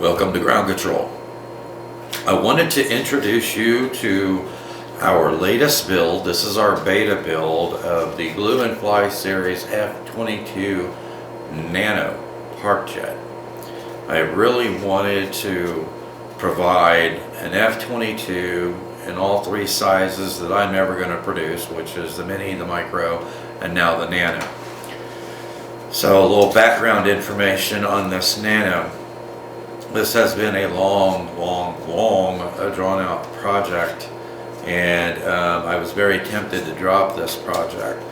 Welcome to Ground Control. I wanted to introduce you to our latest build. This is our beta build of the Glue and Fly Series F-22 Nano Parkjet. I really wanted to provide an F-22 in all three sizes that I'm ever going to produce, which is the Mini, the Micro, and now the Nano. So a little background information on this Nano. This has been a long drawn out project, and I was very tempted to drop this project.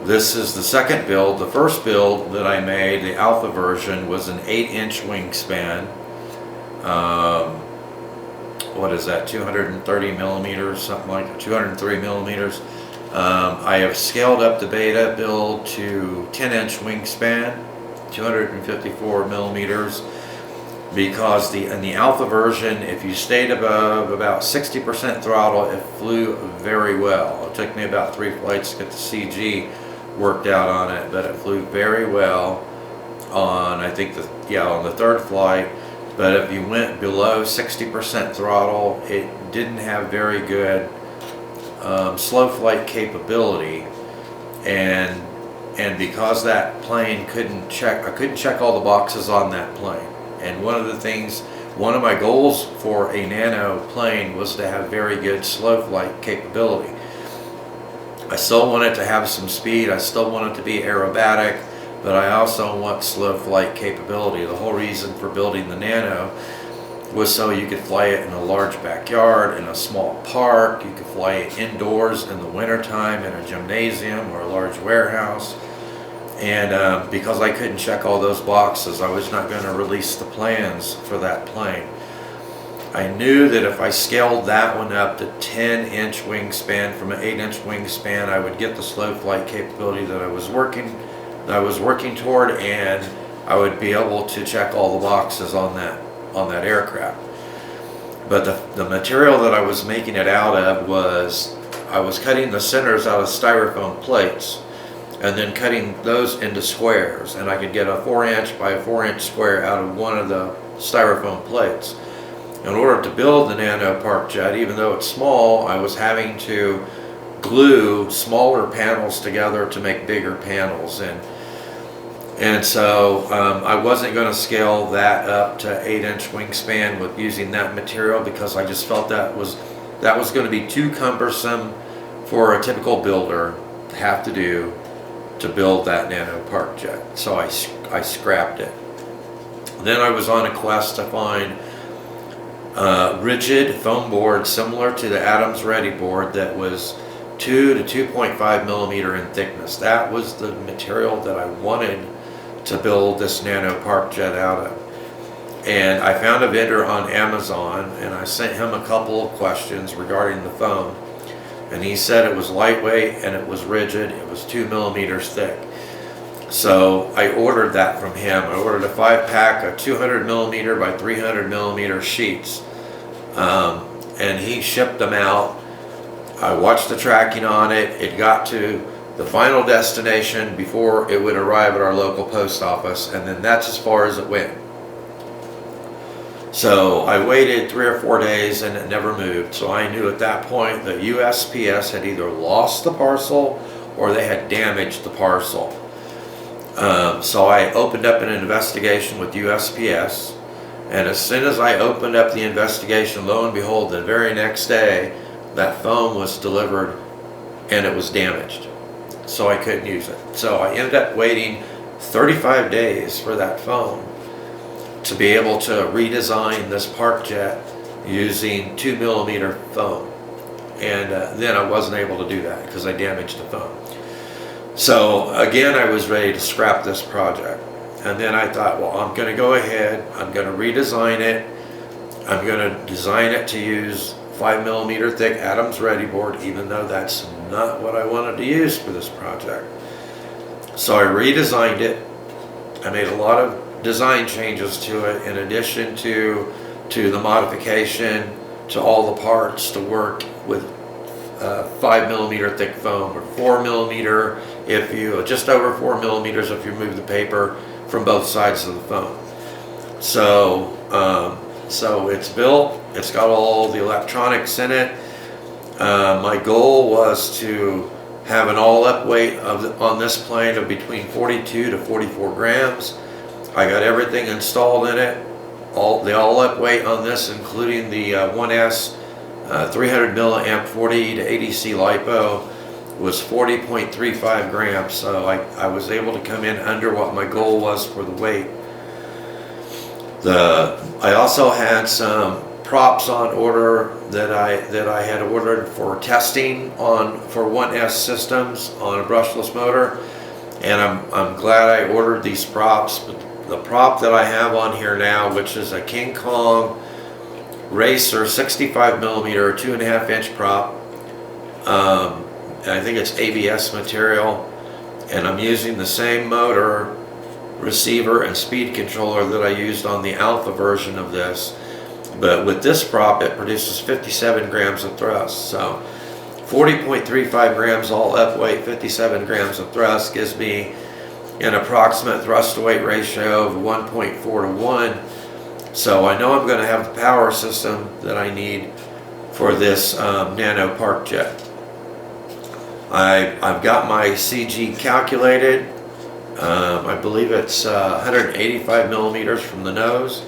This is the second build. The first build that I made, the alpha version, was an 8-inch wingspan. What is that, 230 millimeters, something like that, 203 millimeters. I have scaled up the beta build to 10-inch wingspan, 254 millimeters. Because in the alpha version, if you stayed above about 60% throttle, it flew very well. It took me about 3 flights to get the CG worked out on it, but it flew very well on, I think, on the third flight. But if you went below 60% throttle, it didn't have very good slow flight capability, and because that plane I couldn't check all the boxes on that plane. And one of my goals for a Nano plane was to have very good slow flight capability. I still want it to have some speed, I still want it to be aerobatic, but I also want slow flight capability. The whole reason for building the Nano was so you could fly it in a large backyard, in a small park, you could fly it indoors in the wintertime in a gymnasium or a large warehouse. And because I couldn't check all those boxes, I was not going to release the plans for that plane. I knew that if I scaled that one up to 10-inch wingspan from an 8-inch wingspan, I would get the slow flight capability that I was working toward, and I would be able to check all the boxes on that aircraft. But the material that I was making it out of I was cutting the centers out of styrofoam plates, and then cutting those into squares, and I could get a 4-inch by a 4-inch square out of one of the styrofoam plates. In order to build the Nano Parkjet, even though it's small, I was having to glue smaller panels together to make bigger panels, and so I wasn't going to scale that up to 8-inch wingspan with using that material, because I just felt that was going to be too cumbersome for a typical builder to have to do to build that Nano Parkjet. So I scrapped it. Then I was on a quest to find a rigid foam board similar to the Adams Ready board that was 2 to 2.5 millimeter in thickness. That was the material that I wanted to build this Nano Parkjet out of. And I found a vendor on Amazon, and I sent him a couple of questions regarding the foam. And he said it was lightweight and it was rigid, it was 2 millimeters thick. So I ordered that from him. I ordered a 5-pack of 200 millimeter by 300 millimeter sheets. And he shipped them out. I watched the tracking on it. It got to the final destination before it would arrive at our local post office, and then that's as far as it went. So I waited 3 or 4 days and it never moved. So I knew at that point that USPS had either lost the parcel or they had damaged the parcel. So I opened up an investigation with USPS, and as soon as I opened up the investigation, lo and behold, the very next day, that foam was delivered and it was damaged. So I couldn't use it. So I ended up waiting 35 days for that foam to be able to redesign this Parkjet using 2 millimeter foam. And then I wasn't able to do that because I damaged the foam. So again, I was ready to scrap this project. And then I thought, well, I'm going to go ahead, I'm going to redesign it. I'm going to design it to use 5 millimeter thick Adams Ready board, even though that's not what I wanted to use for this project. So I redesigned it. I made a lot of design changes to it, in addition to the modification to all the parts to work with 5 millimeter thick foam, or 4 millimeter if you, just over 4 millimeters if you move the paper from both sides of the foam. So So it's built, it's got all the electronics in it. My goal was to have an all-up weight on this plane of between 42 to 44 grams. I got everything installed in it. The all-up weight on this, including the 1S 300 milliamp 40 to 80C LiPo, was 40.35 grams. So I was able to come in under what my goal was for the weight. I also had some props on order that I had ordered for testing for 1S systems on a brushless motor, and I'm glad I ordered these props. But the prop that I have on here now, which is a King Kong Racer 65 millimeter 2.5 inch prop, and I think it's ABS material, and I'm using the same motor, receiver, and speed controller that I used on the alpha version of this. But with this prop, it produces 57 grams of thrust. So 40.35 grams all up weight, 57 grams of thrust gives me an approximate thrust to weight ratio of 1.4 to 1. So I know I'm going to have the power system that I need for this Nano Parkjet. I've got my CG calculated. I believe it's 185 millimeters from the nose.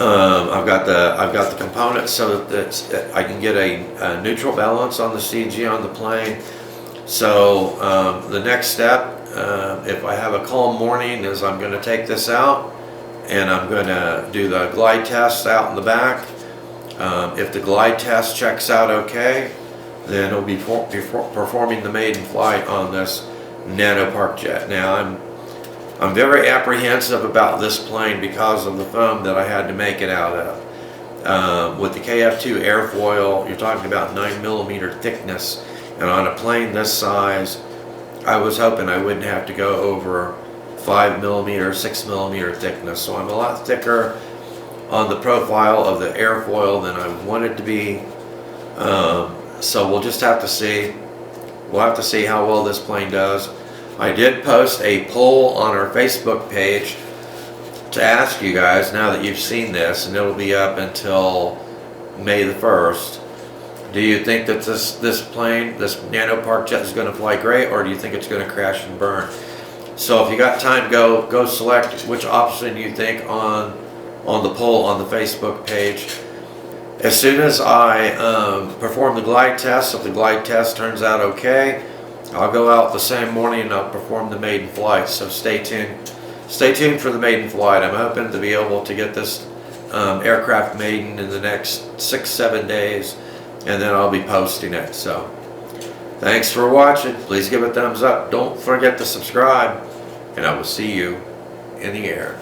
I've got the components so that I can get a neutral balance on the CG on the plane. So the next step, if I have a calm morning, is I'm going to take this out and I'm going to do the glide test out in the back. If the glide test checks out okay, then it'll be performing the maiden flight on this Nano Parkjet. Now I'm very apprehensive about this plane because of the foam that I had to make it out of. With the KF2 airfoil, you're talking about 9 millimeter thickness, and on a plane this size, I was hoping I wouldn't have to go over 5 millimeter, 6 millimeter thickness. So I'm a lot thicker on the profile of the airfoil than I wanted to be. So we'll just have to see. We'll have to see how well this plane does. I did post a poll on our Facebook page to ask you guys, now that you've seen this, and it'll be up until May the 1st, do you think that this plane, this Nano Parkjet, is going to fly great, or do you think it's going to crash and burn? So if you got time, go select which option you think on the poll on the Facebook page. As soon as I perform the glide test, if the glide test turns out okay, I'll go out the same morning and I'll perform the maiden flight. So stay tuned. Stay tuned for the maiden flight. I'm hoping to be able to get this aircraft maiden in the next 6-7 days, and then I'll be posting it. So thanks for watching. Please give it a thumbs up. Don't forget to subscribe, and I will see you in the air.